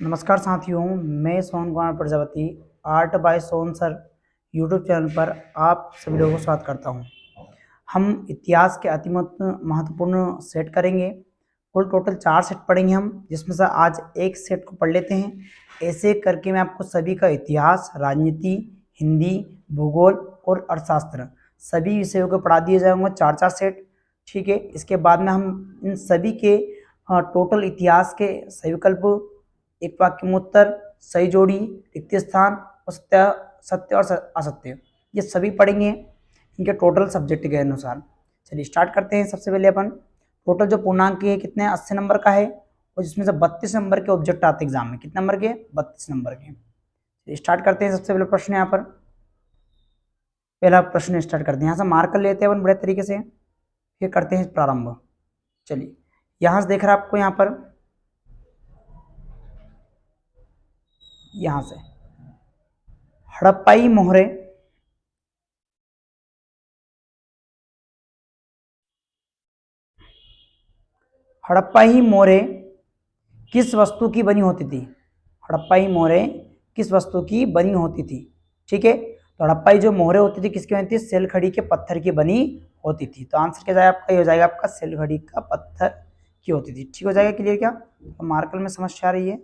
नमस्कार साथियों, मैं Sohan Kumar Prajapati art bye Sohan sir YouTube channel पर आप सभी लोगों का स्वागत करता हूं। हम इतिहास के अति महत्वपूर्ण सेट करेंगे। कुल टोटल 4 सेट पढ़ेंगे हम, जिसमें से आज एक सेट को पढ़ लेते हैं। ऐसे करके मैं आपको सभी का इतिहास, राजनीति, हिंदी, भूगोल और अर्थशास्त्र सभी विषयों को पढ़ा दिए जाएंगे 4-4 सेट। ठीक है, इसके बाद में हम इन सभी के टोटल इतिहास के सही विकल्प, एक वाक्य में उत्तर, सही जोड़ी, रिक्त स्थान और सत्य और असत्य, ये सभी पढ़ेंगे इनके टोटल सब्जेक्ट के अनुसार। चलिए स्टार्ट करते हैं। सबसे पहले अपन टोटल जो पूर्णांक है कितने 80 नंबर का है, और जिसमें से 32 नंबर के ऑब्जेक्ट आते हैं एग्जाम में। कितने नंबर के? 32 नंबर के। स्टार्ट करते हैं। सबसे पहले प्रश्न यहाँ पर पहला प्रश्न स्टार्ट करते हैं। यहाँ से मार्क कर लेते हैं अपन बड़े तरीके से, फिर करते हैं प्रारंभ। चलिए यहाँ से देख रहे हैं आपको, यहाँ पर यहाँ से हड़प्पाई मोहरे हड़प्पाई मोहरे किस वस्तु की बनी होती थी? हड़प्पाई मोहरे किस वस्तु की बनी होती थी? ठीक है, तो हड़प्पाई जो मोहरे होती थी किसकी बनी थी? सेलखड़ी के पत्थर की बनी होती थी। तो आंसर क्या जाएगा आपका? ये हो जाएगा आपका सेलखड़ी का पत्थर की होती थी। ठीक हो जाएगा क्लियर क्या? तो मार्कर में समस्या आ रही है,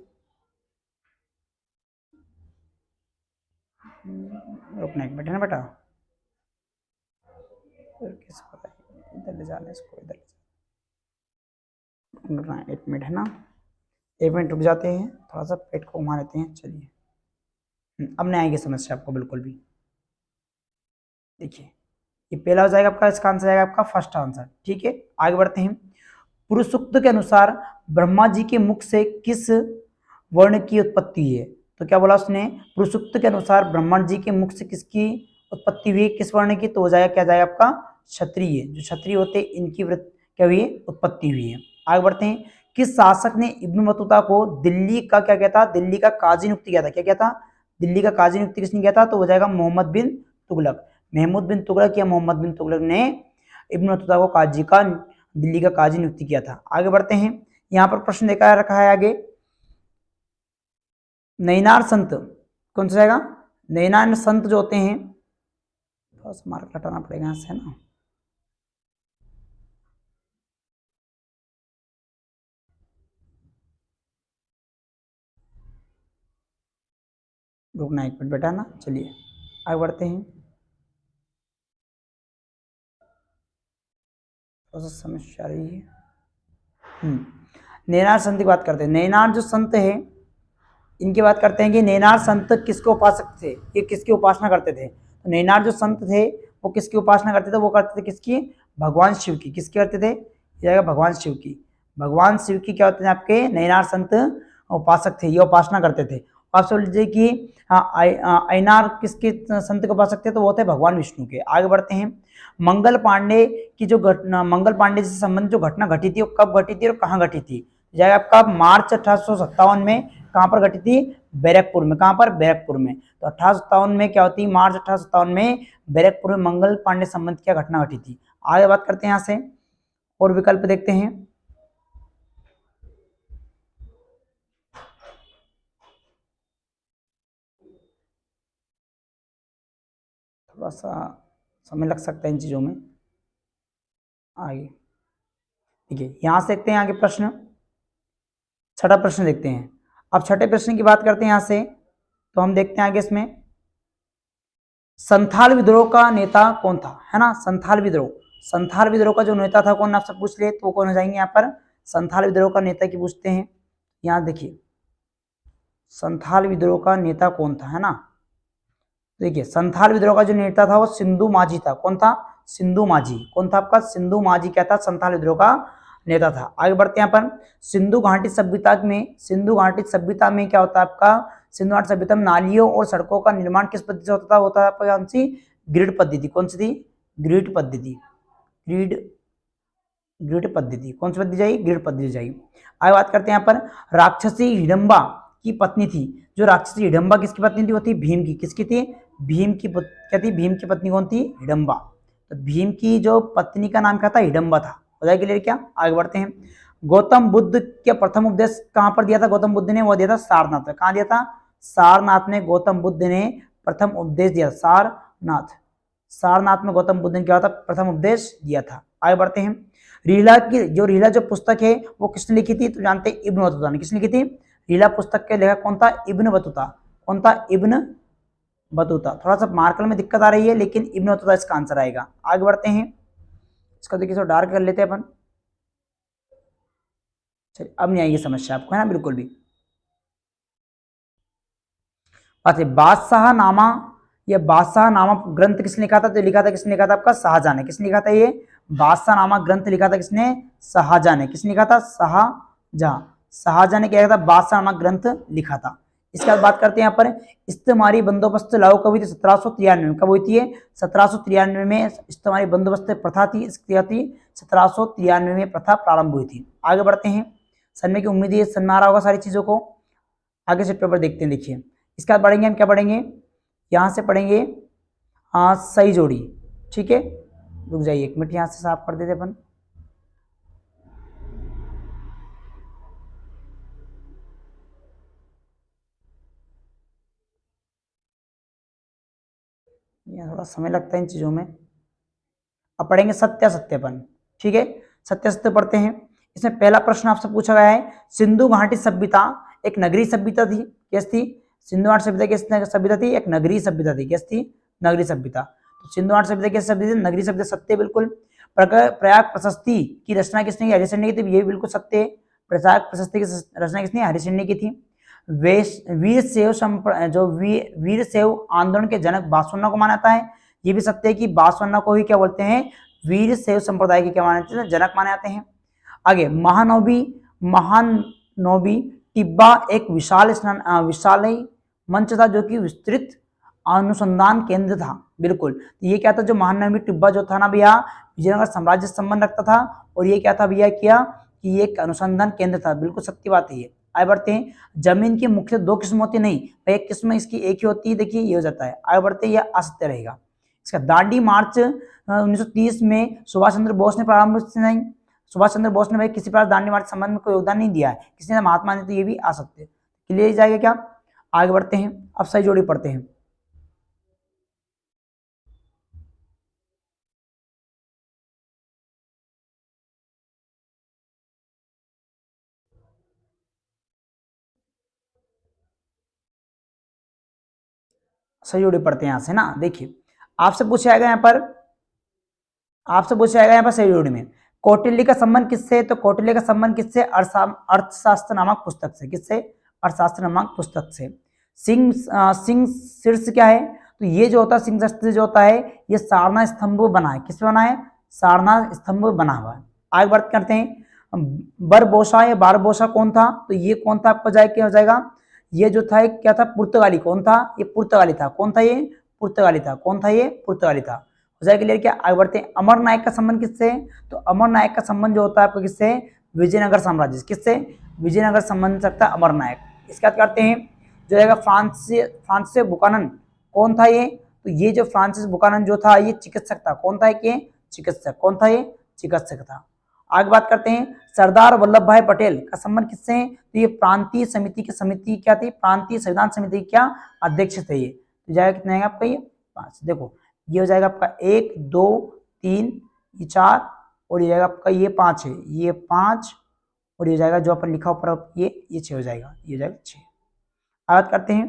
रुकना एक मिनट है ना बेटा, इधर ले जाने इसको, इधर रुकना एक मिनट है ना, एक मिनट रुक जाते हैं, थोड़ा सा पेट को घुमा लेते हैं। चलिए अब नहीं आएगी समस्या आपको बिल्कुल भी। देखिए ये पहला हो जाएगा आपका, इसका आंसर आएगा आपका फर्स्ट आंसर। ठीक है, आगे बढ़ते हैं। पुरुष सूक्त के अनुसार ब्रह्मा जी के मुख से किस वर्ण की उत्पत्ति है? तो क्या बोला उसने? पुरुष सूक्त के अनुसार ब्रह्मा जी के मुख से किसकी उत्पत्ति हुई, किस वर्ण की? तो हो जाएगा क्या जाएगा आपका? क्षत्रिय। जो क्षत्रिय होते हैं इनकी क्या हुई है? उत्पत्ति हुई है। आगे बढ़ते हैं। किस शासक ने इब्न बतूता को दिल्ली का क्या कहता? दिल्ली का काजी नियुक्त किया था। क्या कहता? दिल्ली का काजी नियुक्त किसने किया था? तो हो जाएगा मोहम्मद बिन तुगलक। महमूद बिन तुगलक या मोहम्मद बिन तुगलक ने इब्न बतूता को काजी का दिल्ली का काजी नियुक्त किया था। आगे बढ़ते हैं। यहाँ पर प्रश्न देखा रखा है आगे, नैनार संत कौन सा जाएगा? नैनार संत जो होते हैं, थोड़ा सा मार्क हटाना पड़ेगा यहाँ से ना, रुकना एक मिनट बेटा ना। चलिए आगे बढ़ते हैं, थोड़ा सा समस्या आ रही है। नैनार संत की बात करते हैं। नैनार जो संत है इनकी बात करते हैं कि नैनार संत किसके उपासक थे, ये किसकी उपासना करते थे? तो नैनार जो संत थे वो किसकी उपासना करते थे? वो करते थे किसकी? भगवान शिव की। किसकी करते थे? जाएगा भगवान शिव की। भगवान शिव की क्या होते थे आपके? नैनार संत उपासक थे, ये उपासना करते थे। आप समझ लीजिए कि ऐनार किसके संत के उपासक थे? तो वो थे भगवान विष्णु के। आगे बढ़ते हैं। मंगल पांडे की जो घटना, मंगल पांडे से संबंधित जो घटना घटी थी वो कब घटी थी और कहाँ घटी थी? जाएगा आपका मार्च 1857 में। कहाँ पर घटी थी? बैरकपुर में। कहाँ पर? बैरकपुर में। तो 1857 में क्या होती? मार्च 1857 में बैरकपुर में मंगल पांडे संबंध क्या घटना घटी थी। आगे बात करते हैं यहाँ से, और विकल्प देखते हैं। थोड़ा सा समय लग सकता है इन चीजों में। आगे देखिए यहाँ से देखते हैं आगे प्रश्न, छठा प्रश्न देखते हैं। अब छठे प्रश्न की बात करते हैं यहाँ से, तो हम देखते हैं आगे इसमें, संथाल विद्रोह का नेता कौन था? है ना, संथाल विद्रोह। संथाल विद्रोह का जो नेता था कौन? आपसे पूछ ले तो कौन हो जाएंगे यहाँ पर? संथाल विद्रोह का नेता की पूछते हैं। यहाँ देखिए संथाल विद्रोह का नेता कौन था, है ना। देखिए संथाल विद्रोह का जो नेता था वो सिंधु माझी था। कौन था? सिंधु माझी। कौन था आपका? सिंधु माझी क्या था? संथाल विद्रोह का नेता था। आगे बढ़ते हैं अपन। सिंधु घाटी सभ्यता में, सिंधु घाटी सभ्यता में क्या होता है आपका? सिंधु घाटी सभ्यता में नालियों और सड़कों का निर्माण किस पद्धति से होता था? होता है आपका कौन सी? ग्रिड पद्धति। कौन सी थी? ग्रिड पद्धति। ग्रिड ग्रिड पद्धति। कौन सी पद्धति जाएगी? ग्रिड पद्धति जाएगी। आगे बात करते हैं यहाँ पर, राक्षसी हिडम्बा की पत्नी थी। जो राक्षसी हिडम्बा किसकी पत्नी थी? वो थी भीम की। किसकी थी? भीम की। क्या थी? भीम की पत्नी कौन थी? हिडम्बा। तो भीम की जो पत्नी का नाम क्या था? हिडम्बा था। हो जाएगा क्लियर क्या? आगे बढ़ते हैं। गौतम बुद्ध के प्रथम उपदेश कहां पर दिया था गौतम बुद्ध ने? वो दिया था सारनाथ में। कहां दिया था? सारनाथ में गौतम बुद्ध ने प्रथम उपदेश दिया। सारनाथ, सारनाथ में गौतम बुद्ध ने क्या था? प्रथम उपदेश दिया था। आगे बढ़ते हैं। रीला की जो पुस्तक है वो किसने लिखी थी? तो जानते हैं इब्न बतूता ने। किसने लिखी थी? रीला पुस्तक के लेखक कौन था? Ibn Battuta. कौन था? Ibn Battuta. थोड़ा सा मार्कर में दिक्कत आ रही है, लेकिन इब्न बतूता इसका आंसर आएगा। आगे बढ़ते हैं। इसका देखिए थोड़ा डार्क कर लेते हैं अपन। चलिए अब नहीं आएगी समस्या आपको, है ना? बिल्कुल भी। अच्छा, बादशाह नामा, ये बादशाह नामा ग्रंथ किसने लिखा था? तो लिखा था, किसने लिखा था? आपका शाहजहां ने। किसने लिखा था? ये बादशाह नामा ग्रंथ लिखा था किसने? शाहजहां ने। किसने लिखा था? शाहजहां। शाहजहां ने क्या लिखा था? बादशाह नामा ग्रंथ लिखा था। इसके बाद बात करते हैं यहाँ पर इस्तेमारी बंदोबस्त लागू कब हुई थी? 1793 में। कब हुई थी? 1793 में इस्तेमारी बंदोबस्त प्रथा थी, इसकी थी 1793 में प्रथा प्रारंभ हुई थी। आगे बढ़ते हैं। समझने की उम्मीद है, समझ में आ रहा होगा सारी चीजों को। आगे से पेपर देखते हैं। देखिए इसके बाद पढ़ेंगे हम, क्या पढ़ेंगे? यहाँ से पढ़ेंगे सही जोड़ी। ठीक है, रुक जाइए 1 मिनट, यहाँ से साफ कर देते अपन। यहाँ थोड़ा समय लगता है इन चीजों में। अब पढ़ेंगे सत्यासत्यपन। ठीक है, सत्यासत्य पढ़ते हैं। इसमें पहला प्रश्न आपसे पूछा गया है, सिंधु घाटी सभ्यता एक नगरीय सभ्यता थी। कैसी थी? सिंधु घाटी सभ्यता किस सभ्यता थी? एक नगरीय सभ्यता थी। कैसी थी? नगरीय सभ्यता। तो सिंधु घाटी सभ्यता कैसी सभ्यता थी? नगरीय सभ्यता। सत्य, बिल्कुल। प्रयाग प्रशस्ति की रचना किसने की? हरिश्चंद्र ने की थी। ये भी बिल्कुल सत्य है। प्रयाग प्रशस्ति की रचना किसने? हरिश्चंद्र ने की थी। वीर शैव जो वीर शैव आंदोलन के जनक बासवन्ना को माना जाता है। ये भी सत्य है कि बासवन्ना को ही क्या बोलते हैं? वीर शैव संप्रदाय के क्या माने जाते हैं? जनक माने जाते हैं। आगे महानोबी टिब्बा एक विशाल मंच था जो कि विस्तृत अनुसंधान केंद्र था। बिल्कुल, तो ये क्या था? जो महानोबी टिब्बा जो था ना भैया, विजयनगर साम्राज्य से संबंध रखता था, और ये क्या था भैया? किया कि ये एक अनुसंधान केंद्र था। बिल्कुल सत्य बात है ये। आगे बढ़ते हैं। जमीन की मुख्य 2 किस्म होती नहीं, एक किस्म इसकी एक ही होती है। देखिए ये हो जाता है। आगे बढ़ते हैं, यह असत्य रहेगा। इसका दांडी मार्च 1930 में सुभाष चंद्र बोस ने प्रारंभ नहीं, सुभाष चंद्र बोस ने भाई किसी प्रकार दांडी मार्च संबंध में कोई योगदान नहीं दिया है। किसी ने? महात्मा ने। तो ये भी आ सकते हैं। क्लियर जाएगा क्या? आगे बढ़ते हैं। अब सही जोड़ी पढ़ते हैं। सही जोड़ी पढ़ते हैं यहां से ना। देखिए आपसे पूछा जाएगा यहाँ पर, सही जोड़ी में कौटिल्य का संबंध किससे? तो कौटिल्य का संबंध किससे? अर्थशास्त्र नामक पुस्तक से। किससे? अर्थशास्त्र नामक पुस्तक से। सिंह शीर्ष क्या है? तो ये जो होता है सिंह शीर्ष जो होता है, ये सारनाथ स्तंभ बना है। किस पे बना है? सारनाथ स्तंभ बना हुआ है। आगे बात करते हैं। बरबोसा या बारबोसा कौन था? तो ये कौन था? आपको क्या हो जाएगा? ये जो था क्या था? पुर्तगाली। कौन था? ये पुर्तगाली था। कौन था ये? पुर्तगाली था। कौन था ये? पुर्तगाली था। हो जाएगा क्लियर क्या? आगे बढ़ते हैं। अमर नायक का संबंध किससे? तो अमर नायक का संबंध जो होता है आपको किससे? विजयनगर साम्राज्य। किससे? विजयनगर संबंध सकता है अमर नायक। इसके बाद करते हैं जो रहेगा फ्रांसिस बुकानन। कौन था ये? तो ये जो फ्रांसिस बुकानन जो था, ये चिकित्सक था। कौन था ये? चिकित्सक। कौन था ये? चिकित्सक था। आगे बात करते हैं सरदार वल्लभ भाई पटेल का संबंध किससे है? तो ये प्रांतीय समिति की क्या थी? प्रांतीय संविधान समिति की क्या? अध्यक्ष थे ये। तो जाएगा कितना आएगा आपका? ये 5। देखो ये हो जाएगा आपका 1 2 3, ये 4, और ये जाएगा आपका ये 5 है, ये 5, और ये जाएगा जो अपन लिखा ऊपर ये 6 हो जाएगा। ये हो जाएगा 6। बात करते हैं।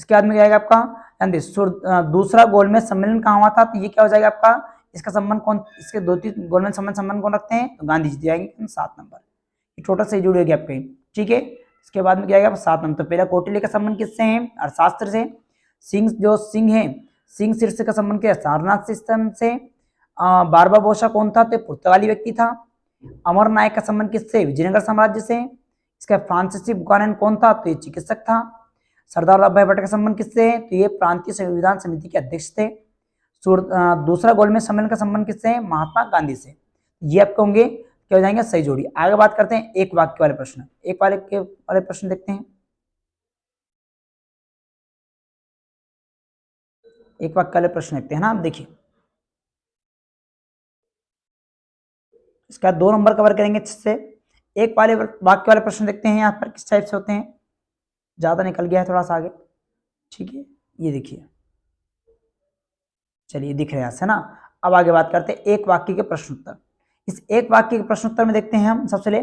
इसके बाद में क्या आएगा आपका? दूसरा गोलमेज सम्मेलन कहाँ हुआ था? तो ये क्या हो जाएगा आपका? इसका संबंध कौन? इसके 2-3 गोलमेज संबंध कौन रखते हैं? तो गांधी जी जाएंगे 7 नंबर। ये टोटल सही जुड़ेगी आपके। ठीक है, इसके बाद में क्या आएगा? 7 नंबर। तो पहला कौटिल्य का संबंध किससे है? अर्थशास्त्र से। सिंह है, सिंह शीर्ष का संबंध क्या है? सारनाथ सिस्टम से। बारबाबोसा कौन था? तो पुर्तगाली व्यक्ति था। अमर नायक का संबंध किससे? विजयनगर साम्राज्य से। इसका फ्रांसीसी बुकानन कौन था? तो ये चिकित्सक था। सरदार वल्लभ भाई पटेल का संबंध किससे है? तो ये प्रांतीय संविधान समिति के अध्यक्ष थे। दूसरा गोलमेज सम्मेलन का संबंध किससे है? महात्मा गांधी से। ये आपके होंगे क्या हो जाएंगे? सही जोड़ी। आगे बात करते हैं एक वाक्य वाले प्रश्न। एक वाले प्रश्न देखते हैं। एक वाक्य वाले प्रश्न देखते हैं ना। आप देखिए इसका 2 नंबर कवर करेंगे अच्छे से। एक वाले वाक्य वाले प्रश्न देखते हैं यहाँ पर किस टाइप से होते हैं। ज्यादा निकल गया है थोड़ा सा आगे, ठीक है, ये देखिए, चलिए दिख रहे हैं यहाँ से ना। अब आगे बात करते हैं एक वाक्य के प्रश्न उत्तर। इस एक वाक्य के प्रश्न उत्तर में देखते हैं हम सबसे पहले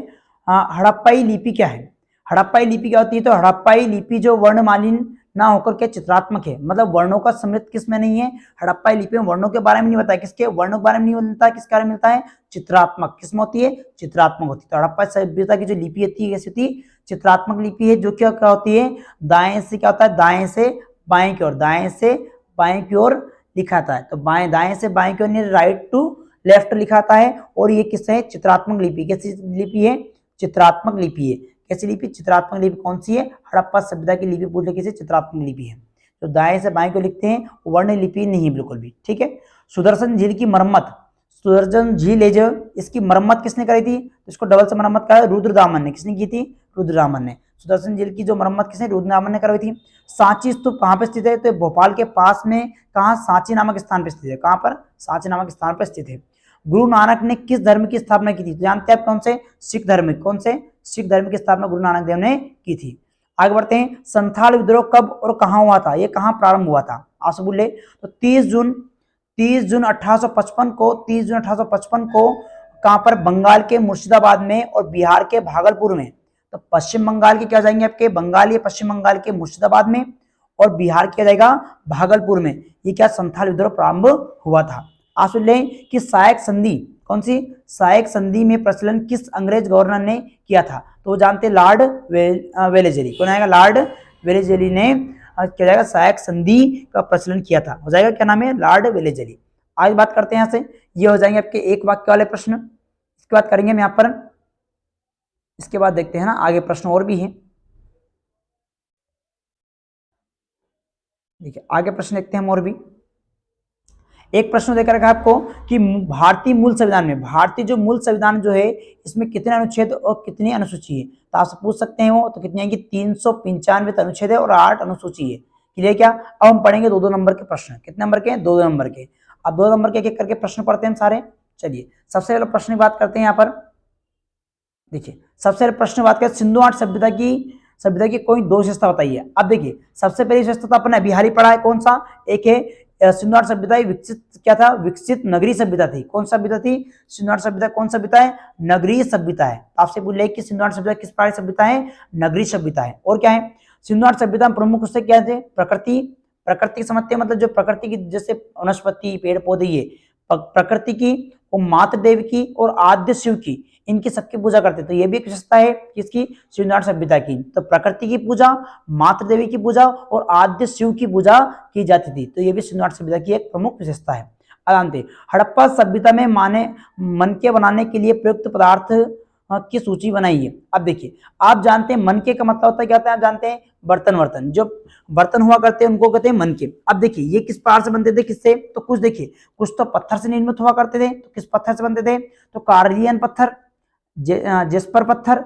हड़प्पाई लिपि क्या है। हड़प्पाई लिपि क्या होती है, तो हड़प्पाई लिपि जो वर्णमालिन ना होकर के चित्रात्मक है, मतलब वर्णों का समृद्ध किसमें नहीं है, हड़प्पाई लिपि में वर्णों के बारे में नहीं बताया, किसके वर्णों के बारे में नहीं मिलता, किसके बारे में मिलता है, चित्रात्मक। किसमें होती है, चित्रात्मक होती है। तो हड़प्पा सभ्यता की जो लिपि होती है कैसी होती है, चित्रात्मक लिपि है, जो क्या क्या होती है, दाएं से क्या होता है, दाएं से बाएं की ओर, दाएं से बाएं की ओर लिखाता है। तो बाएं दाएं से बाएं की ओर राइट टू लेफ्ट लिखाता है। और ये किससे है, चित्रात्मक लिपि। कैसी लिपि है, चित्रात्मक लिपि है। कैसी लिपि, चित्रात्मक लिपि। कौन सी है, हड़प्पा सभ्यता की लिपि पूछे किसी, चित्रात्मक लिपि है। तो दाएं से बाएं को लिखते हैं, वर्ण लिपि नहीं है बिल्कुल भी, ठीक है। सुदर्शन झील की मरम्मत, सुदर्शन झील है जो, इसकी मरम्मत किसने करी थी, इसको डबल से मरम्मत करा रुद्रदामन ने। किसने की थी, रुद्रदामन ने। सुदर्शन झील की जो मरम्मत किसने, रुद्रदामन ने करवाई थी। सांची स्तूप कहाँ पे स्थित है, तो भोपाल के पास में कहाँ, सांची नामक स्थान पर स्थित है। कहाँ पर, सांची नामक स्थान पर स्थित है। गुरु नानक ने किस धर्म की स्थापना की थी, जानते हैं आप कौन से, सिख धर्म। कौन से, सिख धर्म की स्थापना गुरु नानक देव ने की थी। आगे बढ़ते हैं, संथाल विद्रोह कब और कहां हुआ था, ये कहां प्रारंभ हुआ था, आप सब बोले तो 30 जून 1855 को, 30 जून 1855 को कहां पर, बंगाल के मुर्शिदाबाद में और बिहार के भागलपुर में। तो पश्चिम बंगाल के क्या जाएंगे आपके, बंगाल ये पश्चिम बंगाल के मुर्शिदाबाद में, और बिहार क्या जाएगा, भागलपुर में। ये क्या, संथाल विद्रोह प्रारंभ हुआ था। आप सुन लें कि सहायक संधि, कौन सी, सहायक संधि में प्रचलन किस अंग्रेज गवर्नर ने किया था, तो वो जानते हैं लॉर्ड वेलेजली। कौन आएगा, लॉर्ड वेलेजली ने क्या जाएगा, सहायक संधि का प्रचलन किया था, हो जाएगा क्या नाम है, लॉर्ड वेलेजली। आज बात करते हैं यहाँ से, ये हो जाएंगे आपके एक वाक्य वाले प्रश्न। इसके बाद करेंगे हम यहाँ पर, इसके बाद देखते हैं ना आगे प्रश्न और भी हैं। देखिए आगे प्रश्न देखते हैं हम और भी। एक प्रश्न देकर रखा है आपको कि भारतीय मूल संविधान में, भारतीय जो मूल संविधान जो है, इसमें कितने अनुच्छेद और कितनी अनुसूची है, तो आपसे पूछ सकते हैं वो, तो कितनी आएंगी, 395 अनुच्छेद है और 8 अनुसूची है। क्लियर क्या। अब हम पढ़ेंगे 2-2 नंबर के प्रश्न। कितने नंबर के, 2-2 नंबर के। अब 2 नंबर के एक एक करके प्रश्न पढ़ते हैं हम सारे। चलिए सबसे पहले प्रश्न की बात करते हैं यहाँ पर। देखिए सबसे पहले प्रश्न बात करें, सिंधु घाटी सभ्यता की कोई 2 विशेषता बताइए। अब देखिए सबसे पहली विशेषता तो अपने बिहारी पढ़ा है, कौन सा, एक है सिंधु घाटी सभ्यता विकसित क्या था, विकसित नगरीय सभ्यता थी। कौन सभ्यता थी, सिंधु घाटी सभ्यता कौन सभ्यता है, नगरीय सभ्यता है। आपसे पूछ ले कि सिंधु घाटी सभ्यता किस प्रकार की सभ्यता है, नगरीय सभ्यता है। और क्या है, सिंधु घाटी सभ्यता में प्रमुख उससे क्या थे, प्रकृति समझते हैं, मतलब जो प्रकृति की जैसे वनस्पति पेड़ पौधे, ये प्रकृति की, और मातृ देव की और आद्य शिव की, इनकी सबकी पूजा करते हैं। तो ये भी एक विशेषता है किसकी, सिंधु घाटी सभ्यता की। तो प्रकृति की पूजा, मातृ देवी की पूजा और आद्य शिव की पूजा की जाती थी। तो ये भी सिंधु घाटी सभ्यता की एक प्रमुख विशेषता है। जानते हड़प्पा सभ्यता में मनके बनाने के लिए प्रयुक्त पदार्थ की सूची बनाई है। अब देखिए आप जानते हैं मनके का मतलब होता है क्या होता है, आप जानते हैं बर्तन, जो बर्तन हुआ करते हैं उनको कहते हैं मनके। अब देखिए ये किस प्रकार से बनते थे, किससे, तो कुछ देखिए, कुछ तो पत्थर से निर्मित हुआ करते थे। तो किस पत्थर से बनते थे, तो कार्लियन पत्थर, जेस्पर पत्थर,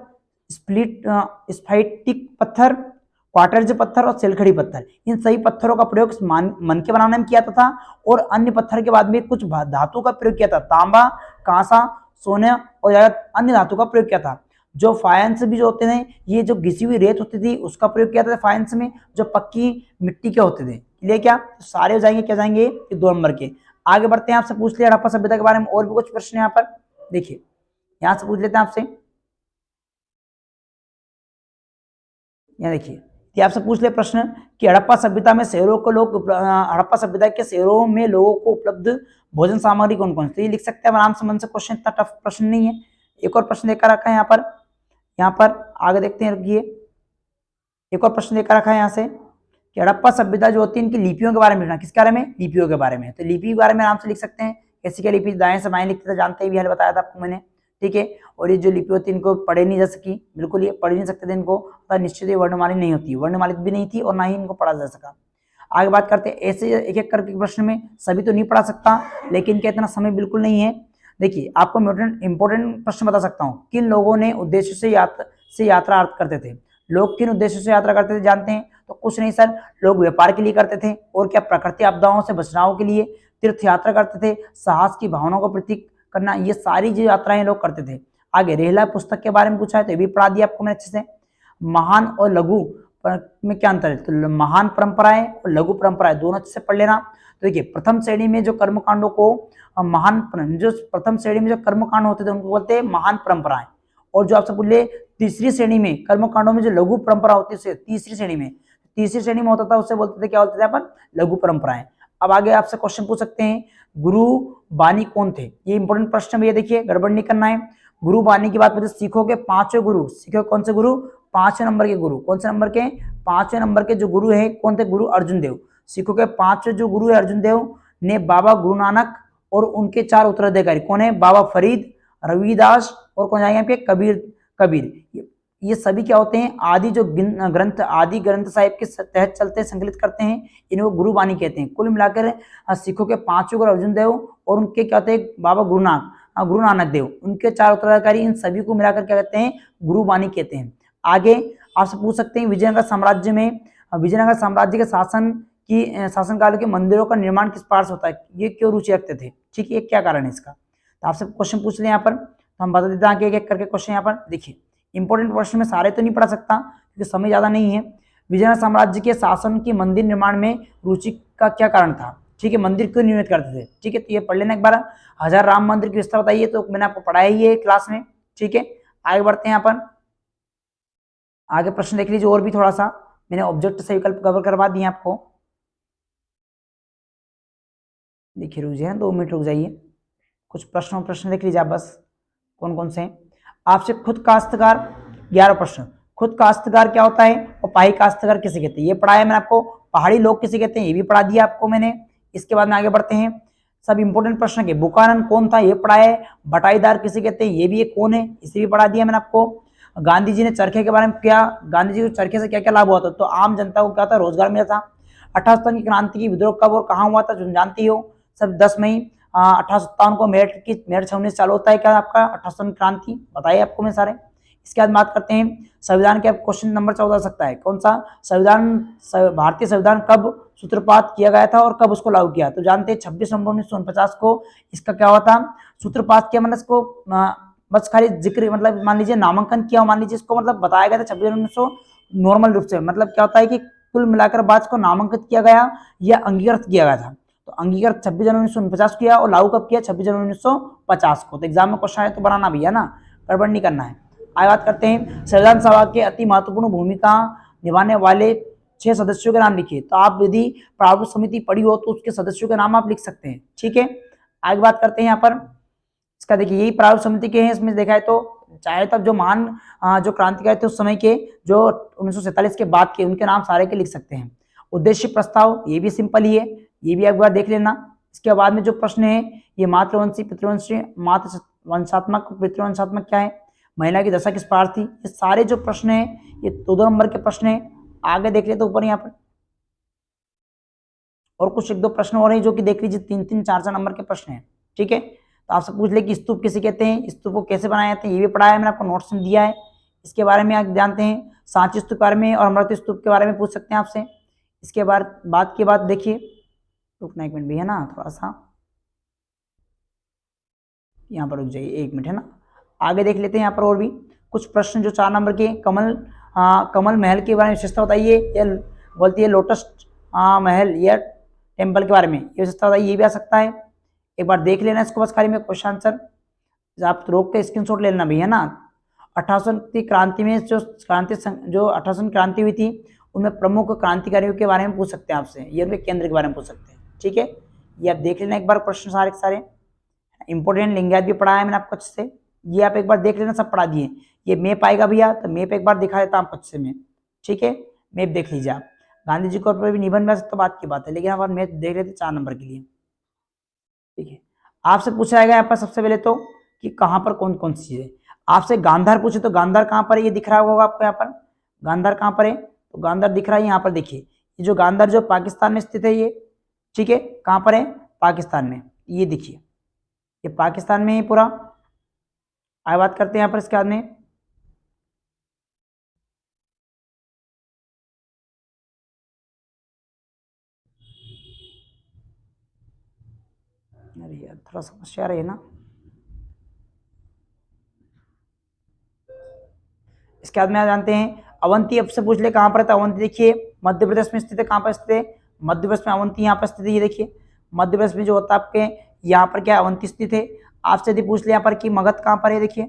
स्फाइटिक पत्थर, क्वार्टर्ज पत्थर और सेलखड़ी पत्थर, इन सभी पत्थरों का प्रयोग मनके बनाने में किया था। और अन्य पत्थर के बाद में कुछ धातु का प्रयोग किया था, तांबा, कांसा, सोने और अन्य धातु का प्रयोग किया था। जो फायंस भी जो होते थे, ये जो घिसी हुई रेत होती थी उसका प्रयोग किया था फायंस में, जो पक्की मिट्टी के होते थे। इसलिए क्या, तो सारे हो जाएंगे, क्या जाएंगे, ये 2 नंबर के। आगे बढ़ते हैं, आपसे पूछ लिया हड़प्पा सभ्यता के बारे में और भी कुछ प्रश्न यहाँ पर। देखिए यहां से पूछ लेते हैं आपसे, यहाँ देखिए ये आपसे पूछ ले प्रश्न कि हड़प्पा सभ्यता में शहरों को हड़प्पा सभ्यता के शहरों में लोगों को उपलब्ध भोजन सामग्री कौन कौन सी, ये लिख सकते हैं आराम से मन से, क्वेश्चन इतना टफ प्रश्न नहीं है। एक और प्रश्न देकर रखा है यहाँ पर आगे देखते हैं, रुकिए। एक और प्रश्न देकर रखा है यहाँ से कि हड़प्पा सभ्यता जो होती है इनकी लिपियों के बारे में लिखना। किसके बारे में, लिपियों के बारे में। तो लिपि के बारे में आराम से लिख सकते हैं, कैसी क्या लिपि, दाएं से बाएं लिखते थे, जानते ही भी हाल बताया था आपको मैंने, ठीक है। और ये जो लिपि होती है इनको पढ़े नहीं जा सकी, बिल्कुल ये पढ़ नहीं सकते थे इनको, निश्चित ही वर्णमालित नहीं होती, वर्णमालित भी नहीं थी और ना ही इनको पढ़ा जा सका। आगे बात करते हैं, ऐसे एक एक करके प्रश्न में सभी तो नहीं पढ़ा सकता, लेकिन क्या इतना समय बिल्कुल नहीं है। देखिए आपको इंपॉर्टेंट प्रश्न बता सकता हूँ, किन लोगों ने उद्देश्य से यात्रा अर्थ करते थे। लोग किन उद्देश्य से यात्रा करते थे जानते हैं, तो कुछ नहीं सर, लोग व्यापार के लिए करते थे, और क्या प्राकृतिक आपदाओं से बचनाव के लिए, तीर्थ यात्रा करते थे, साहस की भावना को प्रतीक करना, ये सारी जो यात्राएं लोग करते थे। आगे रेहला पुस्तक के बारे में पूछा है तो ये भी पढ़ा दिया आपको मैंने अच्छे से। महान और लघु में क्या अंतर है, तो महान परंपराएं और लघु परंपराएं दोनों अच्छे से पढ़ लेना। तो देखिए प्रथम श्रेणी में जो कर्मकांडों को जो प्रथम श्रेणी में जो कर्मकांड होते थे उनको बोलते हैं महान परंपराएं, और जो आपसे बोले तीसरी श्रेणी में कर्मकांडों में जो लघु परंपरा होती है तीसरी श्रेणी में होता था उससे बोलते थे, क्या बोलते थे अपन, लघु परंपराएं। अब आगे आपसे क्वेश्चन पूछ सकते हैं, गुरु बानी कौन थे, ये इंपॉर्टेंट प्रश्न भैया, देखिए गड़बड़ नहीं करना है। गुरु बानी की बात करें, सीखोगे पांचवें गुरु, सीखोगे कौन से गुरु, पांचवें नंबर के गुरु, कौन से नंबर के, पांचवें नंबर के जो गुरु है कौन थे, गुरु अर्जुन देव। सीखोगे पांचवें जो गुरु है अर्जुन देव ने बाबा गुरु नानक और उनके चार उत्तराधिकारी कौन है, बाबा फरीद, रविदास और कौन जाएंगे आपके, कबीर। ये सभी क्या होते हैं, आदि जो ग्रंथ, आदि ग्रंथ साहिब के तहत चलते संकलित करते हैं, इनको गुरु बानी कहते हैं। कुल मिलाकर सिखों के पांचवें गुरु अर्जुन देव और उनके क्या होते हैं, बाबा गुरु नानक देव, उनके चार उत्तराधिकारी, इन सभी को मिलाकर क्या कहते हैं, गुरु बानी कहते हैं। आगे आपसे पूछ सकते हैं, विजयनगर साम्राज्य में, विजयनगर साम्राज्य के शासनकाल के मंदिरों का निर्माण किस प्रकार से होता है, ये क्यों रुचि रखते थे, ठीक है, क्या कारण है इसका। तो आपसे क्वेश्चन पूछ लें यहाँ पर, तो हम बता देते हैं एक एक करके क्वेश्चन। यहाँ पर देखिए इंपॉर्टेंट क्वेश्चन में सारे तो नहीं पढ़ा सकता क्योंकि समय ज्यादा नहीं है। विजयनगर साम्राज्य के शासन की मंदिर निर्माण में रुचि का क्या कारण था, ठीक है, मंदिर क्यों निर्मित करते थे, ठीक है, तो ये पढ़ लेना एक बार। हजार राम मंदिर की व्यवस्था बताइए, तो मैंने आपको पढ़ाया ही है क्लास में, ठीक है। आगे बढ़ते हैं यहाँ पर, आगे प्रश्न देख लीजिए और भी थोड़ा सा, मैंने ऑब्जेक्ट से विकल्प कवर करवा दिए आपको। देखिए रुक जाइए, 2 मिनट रुक जाइए, कुछ प्रश्न देख लीजिए आप बस, कौन कौन से हैं आपसे। खुद काश्तकार, 11 प्रश्न, खुद काश्तकार क्या होता है और पाही काश्तकार किसे कहते हैं, ये पढ़ाया मैंने आपको। पहाड़ी लोग किसे कहते हैं, ये भी पढ़ा दिया आपको मैंने। इसके बाद में आगे बढ़ते हैं, सब इंपोर्टेंट प्रश्न के। बुकानन कौन था, ये पढ़ा है। बटाईदार किसे कहते हैं, ये भी एक कौन है, इसे भी पढ़ा दिया मैंने आपको। गांधी जी ने चरखे के बारे में क्या, गांधी जी को चरखे से क्या क्या लाभ हुआ था, तो आम जनता को क्या था, रोजगार मिला था। 18 की क्रांति की विद्रोह कब और कहाँ हुआ था, जो जानती हो सब, 10 मई 1857 को मेरठ छावनी से चालू होता है क्या आपका 18 क्रांति, बताइए आपको मैं सारे। इसके बाद बात करते हैं संविधान के, क्वेश्चन नंबर 14 सकता है, कौन सा संविधान, भारतीय संविधान कब सूत्रपात किया गया था और कब उसको लागू किया, तो जानते हैं 26 नवंबर 1949 को इसका क्या हुआ था, सूत्रपात किया। मतलब इसको बस खाली जिक्र, मतलब मान लीजिए नामांकन किया, मान लीजिए इसको मतलब बताया गया था 26 नॉर्मल रूप से, मतलब क्या होता है कि कुल मिलाकर बाद को नामांकित किया गया या अंगीकृत किया गया था। तो अंगीकृत 26 जनवरी 1949 किया और लागू कब किया, 26 जनवरी 1950 को। तो एग्जाम में क्वेश्चन है तो बनाना भैया ना, गड़बड़ नहीं करना है। आगे बात करते हैं, संविधान सभा के अति महत्वपूर्ण भूमिका निभाने वाले 6 सदस्यों के नाम लिखिए। तो आप यदि प्रारूप समिति पढ़ी हो तो उसके सदस्यों के नाम आप लिख सकते हैं, ठीक है। आगे बात करते हैं यहाँ पर, इसका देखिए यही प्रारूप समिति के हैं, इसमें देखा है तो चाहे तब जो महान जो क्रांतिकारी थे उस समय के, जो 1947 के बाद के, उनके नाम सारे के लिख सकते हैं। उद्देश्य प्रस्ताव, ये भी सिंपल ही है, ये भी एक बार देख लेना। इसके बाद में जो प्रश्न है, ये मातृवंशी पितृवंशी, मातृ वंशात्मक पितृवंशात्मक क्या है, महिला की दशा किस प्रकार थी, ये सारे जो प्रश्न है ये 2 नंबर के प्रश्न है। आगे देख लेते ऊपर यहाँ पर, और कुछ 1-2 प्रश्न और हैं जो कि देख लीजिए 3-3, 4-4 नंबर के प्रश्न है, ठीक है। तो आपसे पूछ ले कि स्तूप किसे कहते हैं, स्तूप को कैसे बनाए जाते हैं, ये भी पढ़ाया है मैंने आपको, नोट्स में दिया है। इसके बारे में आप जानते हैं, सांची स्तूप के बारे में और अमृत स्तूप के बारे में पूछ सकते हैं आपसे। इसके बाद की बात देखिए, रुकना 1 मिनट भी है ना, थोड़ा सा यहाँ पर रुक जाइए 1 मिनट है ना। आगे देख लेते हैं यहाँ पर और भी कुछ प्रश्न जो 4 नंबर के। कमल महल के बारे में विशेषता बताइए, या बोलती है लोटस महल या टेम्पल के बारे में ये विशेषता बताइए, ये भी आ सकता है। एक बार देख लेना इसको बस खाली में क्वेश्चन आंसर, आप रोक के स्क्रीनशॉट ले लेना भी है ना। 1800 क्रांति में जो 1800 क्रांति हुई थी उनमें प्रमुख क्रांतिकारियों के बारे में पूछ सकते हैं आपसे, ये उनके केंद्र के बारे में पूछ सकते हैं, ठीक है। ये आप देख लेना एक बार प्रश्न सारे के सारे। इंपोर्टेंट लिंगायत भी पढ़ाया है मैंने आपको अच्छे से, ये आप एक बार देख लेना, सब पढ़ा दिए। ये मैप आएगा भैया तो मैप एक बार दिखा देता हूँ आपको अच्छे में, ठीक है, मैप देख लीजिए आप। गांधी जी के ऊपर भी निबंध में तो बात की बात है, लेकिन आप मैप देख लेते 4 नंबर के लिए, ठीक है। आपसे पूछा जाएगा यहाँ पर सबसे पहले तो कि कहाँ पर कौन कौन सी चीज है। आपसे गांधार पूछे तो गांधार कहाँ पर है, ये दिख रहा होगा आपको यहाँ पर, गांधार कहाँ पर है, तो गांधार दिख रहा है यहाँ पर, देखिए ये जो गांधार जो पाकिस्तान में स्थित है ये, ठीक है, कहाँ पर है, पाकिस्तान में, ये देखिए ये पाकिस्तान में है पूरा। आगे बात करते हैं यहाँ पर इसके बाद में, अरे यार थोड़ा समस्या आ रही है ना, इसके बाद में जानते हैं अवंती, अब से पूछ ले कहाँ पर है, तो अवंती देखिए मध्य प्रदेश में स्थित है। कहाँ पर स्थित है? मध्य प्रदेश में अवंती यहाँ पर स्थित है। ये देखिए मध्य प्रदेश में जो होता है आपके यहाँ पर क्या अवंती स्थित है। आपसे यदि पूछ ले यहाँ पर कि मगध कहाँ पर है, देखिए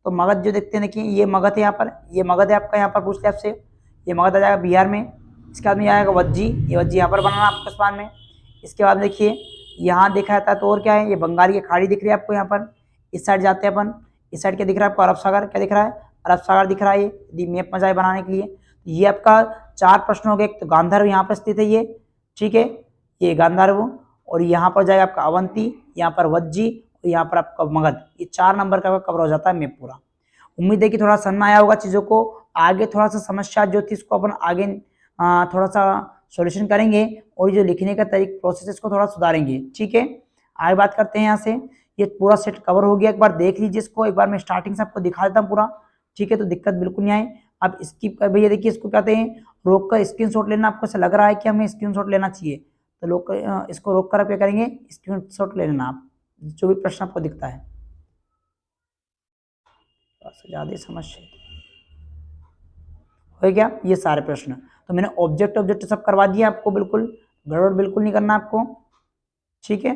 तो मगध जो देखते हैं, देखिए ये मगध है, यहाँ पर ये मगध है आपका, यहाँ पर पूछ ले आपसे, ये मगध आ जाएगा बिहार में। इसके बाद में आएगा वज्जी, ये वज्जी यहाँ पर बनाना आपको स्पान में। इसके बाद देखिए यहाँ देखा जाता है तो और क्या है, ये बंगाल की खाड़ी दिख रही है आपको, यहाँ पर इस साइड जाते हैं अपन, इस साइड क्या दिख रहा है आपको, अरब सागर क्या दिख रहा है, अरब सागर दिख रहा है। ये यदि मैप में जाए बनाने के लिए, ये आपका 4 प्रश्न हो गए। एक तो गांधार यहाँ पर स्थित है ये, ठीक है, ये गांधार, और यहाँ पर जाएगा आपका अवंती, यहाँ पर वज्जी, और यहाँ पर आपका मगध। ये 4 नंबर का कवर हो जाता है मैप पूरा। उम्मीद है कि थोड़ा समझ में आया होगा चीज़ों को। आगे थोड़ा सा समस्या जो थी इसको अपन आगे थोड़ा सा सॉल्यूशन करेंगे, और जो लिखने का तरीका प्रोसेस इसको थोड़ा सुधारेंगे, ठीक है। आगे बात करते हैं यहाँ से, ये पूरा सेट कवर हो गया, एक बार देख लीजिए इसको, एक बार मैं स्टार्टिंग से आपको दिखा देता हूँ पूरा, ठीक है, तो दिक्कत बिल्कुल नहीं आए। अब स्किप कर भैया, देखिए इसको कहते हैं रोक कर स्क्रीनशॉट लेना। आपको ऐसा लग रहा है कि हमें स्क्रीनशॉट लेना चाहिए, तो लोग इसको रोक कर आप क्या करेंगे, स्क्रीनशॉट ले लेना आप, जो भी प्रश्न आपको दिखता है। ज़्यादा समस्या हो गया ये सारे प्रश्न, तो मैंने ऑब्जेक्ट सब करवा दिया आपको, बिल्कुल गड़बड़ बिल्कुल नहीं करना आपको, ठीक है।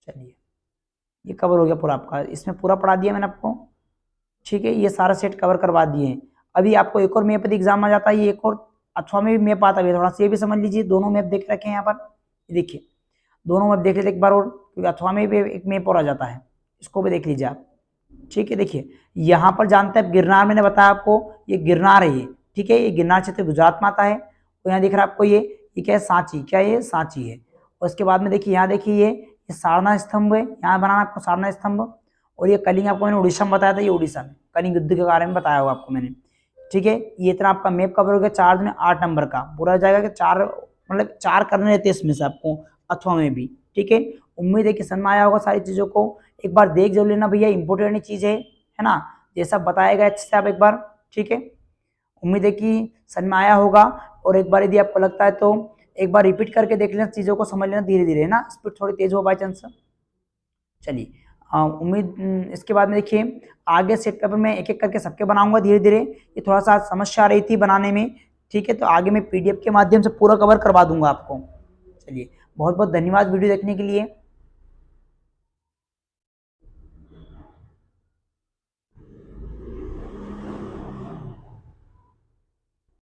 चलिए ये कवर हो गया पूरा आपका, इसमें पूरा पढ़ा दिया मैंने आपको, ठीक है। ये सारा सेट कवर करवा दिए हैं। अभी आपको एक और मैप एग्जाम आ जाता है, ये एक और अथवा में भी मैप आता है, थोड़ा सा ये भी समझ लीजिए। दोनों मैप देख रखे हैं यहाँ पर, देखिए दोनों मैप देख लीजिए एक बार और, क्योंकि अथवा में भी एक मैप और आ जाता है, इसको भी देख लीजिए आप, ठीक है। देखिए यहाँ पर जानते हैं गिरनार, मैंने बताया आपको ये गिरनार है, ये ठीक है, ये गिरनार क्षेत्र गुजरात में आता है। तो यहाँ दिख रहा है आपको ये क्या है, सांची, क्या ये सांची है। और उसके बाद में देखिए यहाँ देखिए ये सारनाथ स्तंभ है, यहाँ बनाना आपको सारनाथ स्तंभ। और ये कलिंग आपको मैंने उड़ीसा में बताया था, ये उड़ीसा में कलिंग युद्ध के बारे में बताया होगा आपको मैंने, ठीक है। ये इतना आपका मैप कवर हो गया, 4 दिन 8 नंबर का पूरा हो जाएगा कि 4 मतलब 4 करने रहते हैं इसमें से आपको अथवा में भी, ठीक है। उम्मीद है कि समझ में आया होगा सारी चीज़ों को, एक बार देख जरूर लेना भैया, इंपॉर्टेंट चीज़ है ना, ये सब बताएगा अच्छे से आप एक बार, ठीक है। उम्मीद है कि समझ में आया होगा, और एक बार यदि आपको लगता है तो एक बार रिपीट करके देख लेना, चीज़ों को समझ लेना धीरे धीरे, है ना, स्पीड थोड़ी तेज हो बाई चांस। चलिए उम्मीद इसके बाद में देखिए आगे सेट पेपर में एक एक करके सबके बनाऊंगा धीरे धीरे। ये थोड़ा सा समस्या आ रही थी बनाने में, ठीक है, तो आगे मैं PDF के माध्यम से पूरा कवर करवा दूंगा आपको। चलिए बहुत बहुत धन्यवाद वीडियो देखने के लिए।